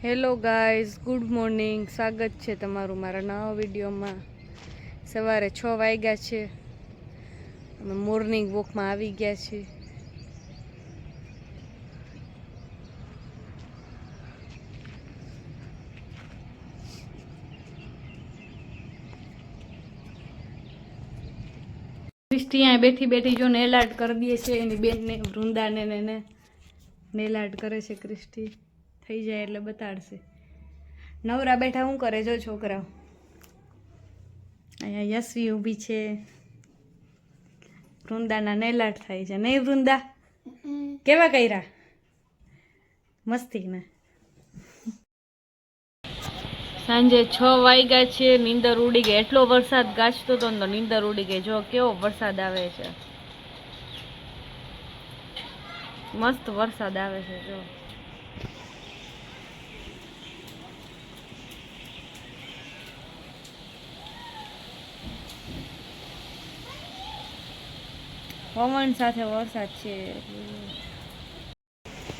Hello guys, good morning. સ્વાગત છે તમારું મારા નવા વિડીયોમાં. સવારે 6 વાગ્યા છે. અમે મોર્નિંગ વોકમાં આવી ગયા છીએ. ક્રિસ્ટી અહીંયા બેઠી બેઠી જો નેલ આર્ટ કરી દે છે એની બેનને વૃંદાને એને નેલ આર્ટ કરે છે. ક્રિસ્ટી થઈ જાય એટલે બતાડશે. નવરા બેઠા શું કરે જો છોકરાઓ. અહીંયા યશવી ઊભી છે. વૃંદાના નેલ આર્ટ થાય છે નહીં વૃંદા? કેવા કર્યા? મસ્તી ને. સાંજે 6 વાગ્યા છે. નીંદર ઉડી ગઈ. એટલો વરસાદ ગાજતો હતો ને તો નીંદર ઉડી ગઈ. જો કેવો વરસાદ આવે છે, મસ્ત વરસાદ આવે છે. જો પવન સાથે વરસાદ છે.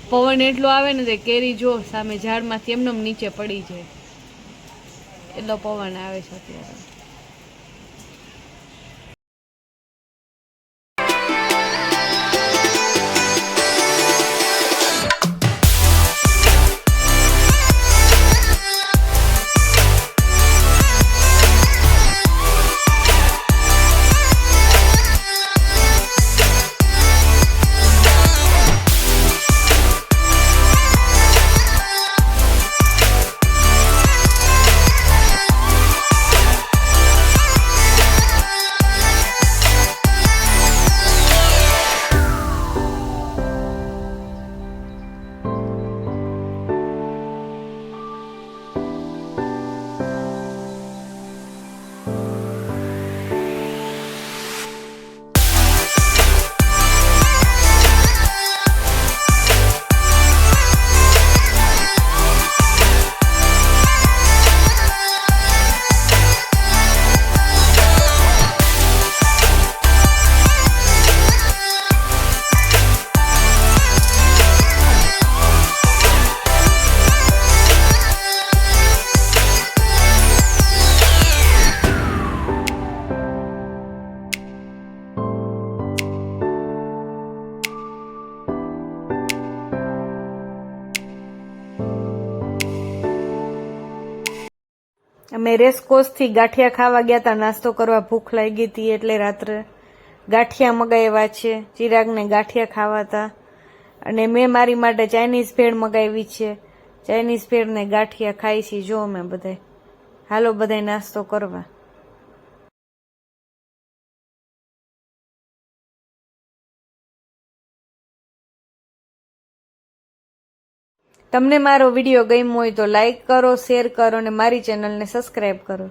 પવન એટલો આવે ને તે કેરી જો સામે ઝાડમાંથી એમને નીચે પડી જાય, એટલો પવન આવે છે અત્યારે. અમે રેસકોર્સથી ગાંઠિયા ખાવા ગયા હતા. નાસ્તો કરવા ભૂખ લાગી હતી એટલે રાત્રે ગાંઠિયા મગાવ્યા છે. ચિરાગને ગાંઠિયા ખાવા હતા અને મેં મારી માટે ચાઇનીઝ ભેળ મગાવી છે. ચાઇનીઝ ભેળ ને ગાંઠિયા ખાઈ છીએ જો અમે બધાય. હાલો બધાય નાસ્તો કરવા. તમને મારો વિડીયો ગમ્યો હોય તો લાઈક કરો, શેર કરો અને મારી ચેનલને સબસ્ક્રાઈબ કરો.